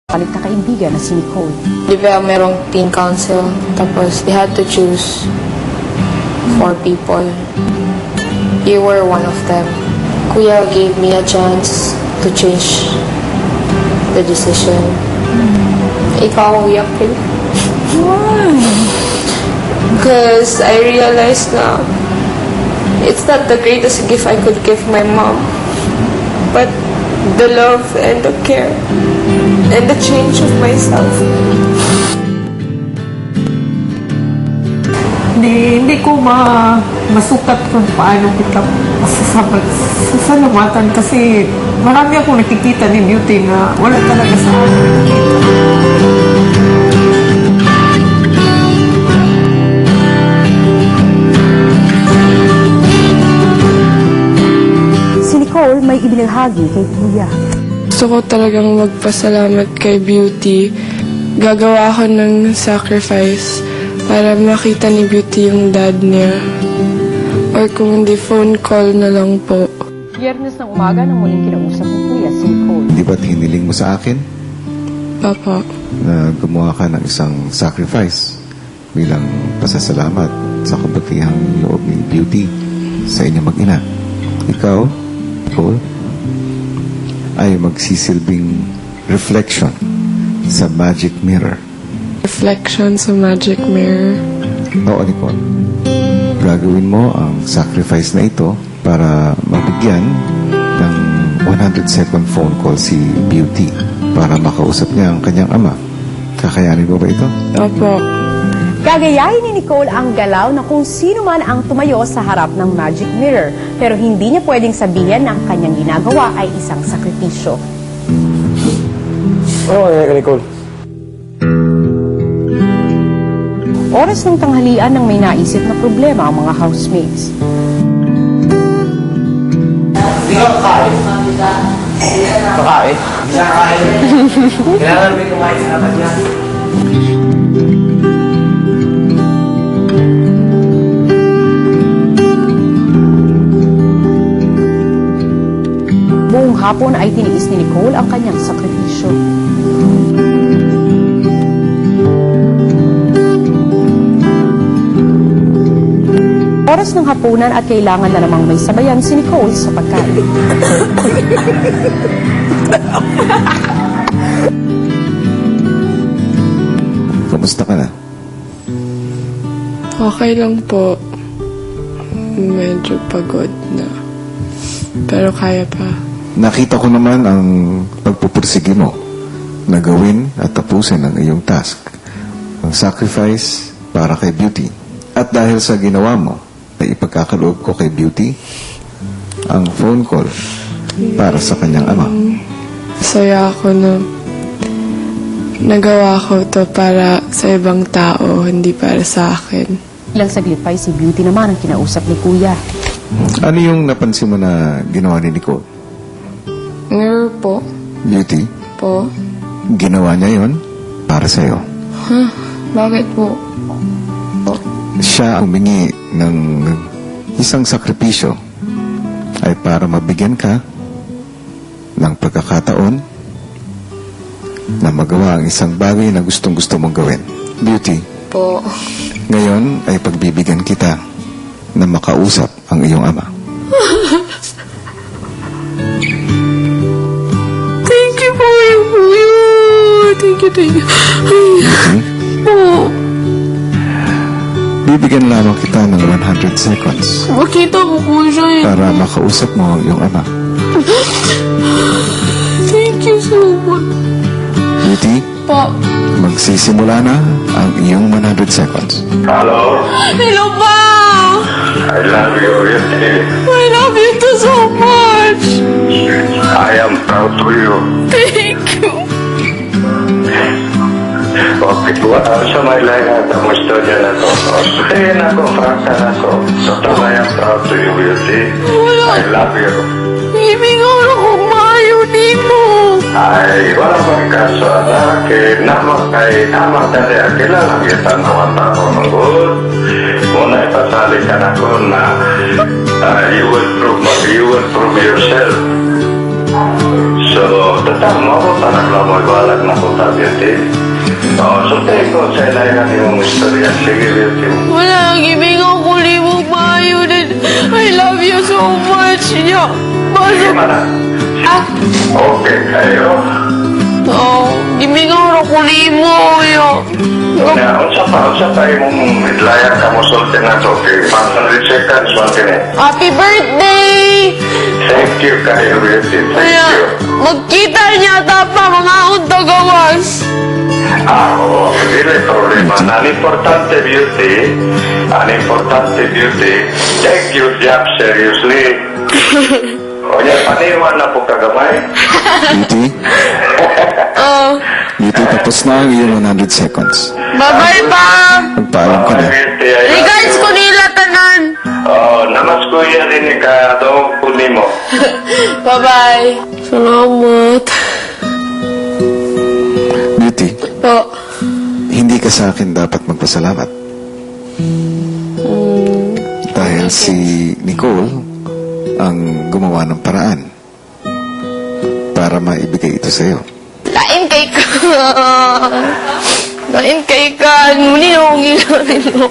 palit na kaibigan na si Nicole. Di ba merong teen council, tapos they had to choose 4 people. You were one of them. Kuya gave me a chance to change the decision. Ikaw, Kuya Phil. Why? Because I realized na it's not the greatest gift I could give my mom, but the love and the care and the change of myself. Hindi ko masukat kung paano kita sasalamatan kasi marami akong nakikita ni Beauty na wala talaga sa akin nakikita. Si Nicole may ibinahagi kay Kuya. Gusto ko talagang magpasalamat kay Beauty. Gagawa ako ng sacrifice para makita ni Beauty yung dad niya. Or kung hindi, phone call na lang po. Biyernes ng umaga nang muling kinausap ni Kuya si Nicole. Di ba't hiniling mo sa akin Papa, na gumawa ka ng isang sacrifice bilang pasasalamat sa kabutihang loob ni Beauty sa inyong mag-ina? Ikaw, Cole, ay magsisilbing reflection sa magic mirror. reflection sa magic mirror. Oo, Nicole. Gagawin mo ang sacrifice na ito para mabigyan ng 100-second phone call si Beauty para makausap niya ang kanyang ama. Kakayanin mo ba ito? Opo. Gagayahin ni Nicole ang galaw na kung sino man ang tumayo sa harap ng magic mirror, pero hindi niya pwedeng sabihin na ang kanyang ginagawa ay isang sakripisyo. Nicole. Oras ng tanghalian nang may naisip na problema ang mga housemates. Kakain? Kailangan may kumain sa apat niya. Buong hapon ay tiniis ni Nicole ang kanyang sakripisyo. Oras ng hapunan at kailangan na namang may sabayan si Nicole sa pagkain. Kamusta ka na? Okay lang po. Medyo pagod na. Pero kaya pa. Nakita ko naman ang pagpupursige mo na gawin at tapusin ang iyong task. Ang sacrifice para kay Beauty. At dahil sa ginawa mo, ay ipagkakaloob ko kay Beauty ang phone call para sa kanyang ama. Saya ako na nagawa ko to para sa ibang tao, hindi para sa akin. Ilang saglit pa ay si Beauty naman ang kinausap ni Kuya. Ano yung napansin mo na ginawa ni Nicole? Ngayon po. Beauty, Po? ginawa niya yon para sa'yo. Bakit po? Po? Siya ang humingi ng isang sakripisyo ay para mabigyan ka ng pagkakataon na magawa ang isang bagay na gustong-gusto mong gawin. Beauty, Po. ngayon ay pagbibigyan kita na makausap ang iyong ama. Thank you po, Kuya. Thank you. Beauty, Po. bibigyan lamang kita ng 100 seconds Makita ko po siya. para makausap mo ang iyong ama. Thank you so much. Beauty, Po. magsisimula na ang iyong 100 seconds. Hello, Hello pa! I love you, Beauty. I love you too so much. I am proud to you. Thank you. Okay, sa may lahat ang istorya na to. Sabihin ako, Frankan ako. Totoo I am proud to you, Beauty. I love you. Ibigay ako maayo dito. Ay, wala pang kaso, anak. Namak tali, kailangan kita naman ako ng good. Muna ipasali ka na ko na you will prove yourself. So, tatang mo ako, parang lang mo iwalag na ko ta, Beauty. So, ko sa ilayan yung istorya. Sige, Beauty. Wala, gibing ako libog maayo din. I love you so much. Yeah. Sige, mana. Okay, kayo. Oh, gibing ako limo. Yeah. Unsa pa imong idlayan ka mo sulti na to. Okay, 100 seconds, 1 minute. Happy birthday! Thank you, kayo, Beauty. Thank Kaya, you. magkita niya pa mga unta gawas. Oo, hindi problema. Ang importante, Beauty, take your job seriously. O yan, paniwan na po kagamay. Beauty, Oh, Beauty, tapos na ang iyong 100 seconds. bye-bye pa! Magpaalam ka na. Beauty, I love Regards you. ko nila tanan. Namas ko yan rin ka daw kunin mo. Bye-bye. Salamat. Beauty, Po. hindi ka sa akin dapat magpasalamat. Dahil si Nicole ang gumawa ng paraan para maibigay ito sa'yo. Kain kay ka. Kain kay ka. Muli akong ginanin mo.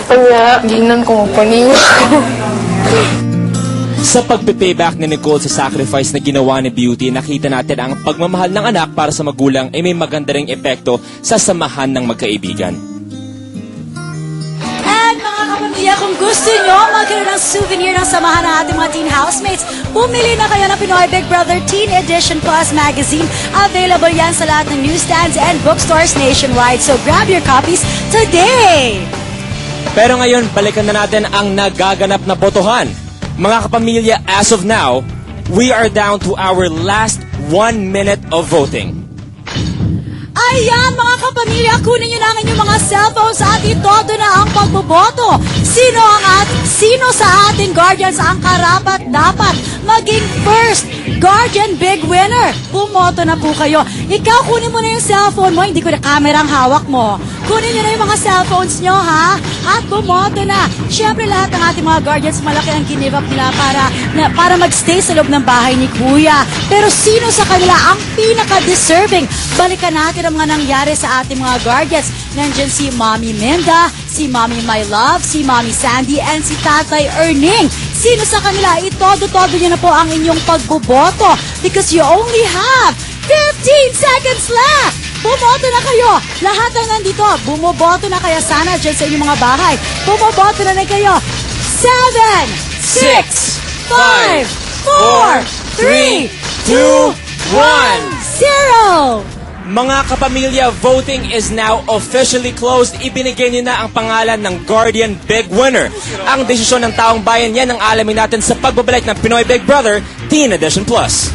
Kaya, ginan ko magpaniwa. Sa pagpe-payback ni Nicole sa sacrifice na ginawa ni Beauty, nakita natin ang pagmamahal ng anak para sa magulang ay may maganda ring epekto sa samahan ng magkaibigan. At mga kapamilya, kung gusto nyo magkaroon ng souvenir ng samahan ng ating mga teen housemates, bumili na kayo ng Pinoy Big Brother Teen Edition Plus magazine. Available yan sa lahat ng newsstands and bookstores nationwide. So grab your copies today! Pero ngayon, balikan na natin ang nagaganap na botohan. Mga kapamilya, as of now, we are down to our last 1 minute of voting. Ayan mga kapamilya, kunin nyo na ang inyong mga cellphones at itodo na ang pagboboto. Sino sa ating guardians ang karapat dapat maging first guardian big winner? Bumoto na po kayo. Ikaw, kunin mo na yung cellphone mo, hindi ko na camera ang hawak mo. Kunin nyo na yung mga cellphones nyo, ha? At bumoto na. Siyempre, lahat ng ating mga guardians, malaki ang give up nila para magstay sa loob ng bahay ni Kuya. Pero sino sa kanila ang pinaka-deserving? Balikan natin ang mga nangyari sa ating mga guardians. Nandyan si Mommy Minda, si Mommy My Love, si Mommy Sandy, and si Tatay Erning. Sino sa kanila? Itodo-todo nyo na po ang inyong pagboboto because you only have 15 seconds left! Bumoto na kayo! Lahat ng nandito, bumoboto na kaya sana dyan sa inyong mga bahay. Bumoboto na kayo. 7, 6, 5, 4, 3, 2, 1, 0! Mga kapamilya, voting is now officially closed. Ibinigay niyo na ang pangalan ng Guardian Big Winner. Ang desisyon ng taong bayan, yan ang alamin natin sa pagbabalik ng Pinoy Big Brother Teen Edition Plus.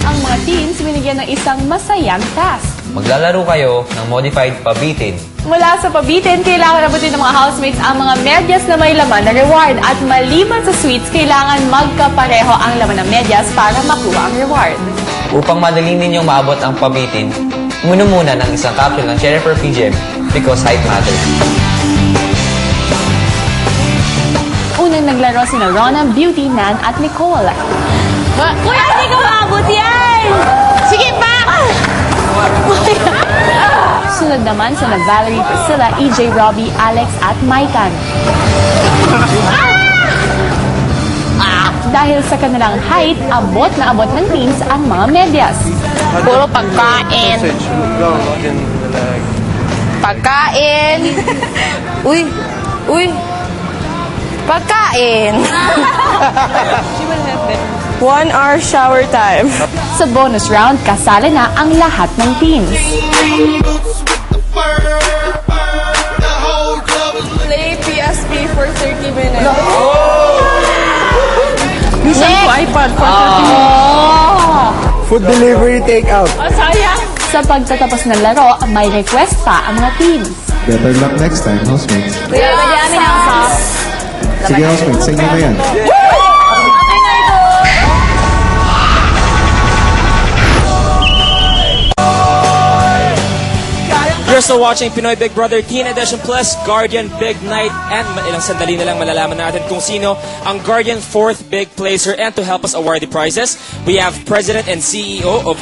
Ang mga teens binigyan ng isang masayang task. Maglalaro kayo ng modified pabitin. Mula sa pabitin, kailangan abutin ng mga housemates ang mga medyas na may laman na reward. At maliban sa sweets, kailangan magkapareho ang laman ng medyas para makuha ang reward. Upang madali ninyong maabot ang pabitin, umuno muna ng isang capsule ng Cherry for PGM because height matters. Unang naglaro sina Rona, Beauty, Nan at Nicole. Kuya, hindi ko maabot yan! Sige pa! Sunod naman sina Valerie, Priscilla, EJ, Robbie, Alex at Maikan. Dahil sa kanilang height, abot na abot ng teens ang mga medyas. Puro pagkain. Pagkain. Uy. Pagkain. 1 hour shower time. Sa bonus round, kasali na ang lahat ng teams. Play PSP for 30 minutes. Minsan ko iPad for 30 Food delivery, take out. Sa pagtatapos ng laro, may request pa ang mga teams. Better luck next time, housemates. Kuya, madami ng sauce. Sige, housemates, sa inyo na yan. You're still watching Pinoy Big Brother Teen Edition Plus Guardian Big Night, and ilang sandali na lang malalaman natin kung sino ang Guardian 4th Big Placer. And to help us award the prizes, we have President and CEO of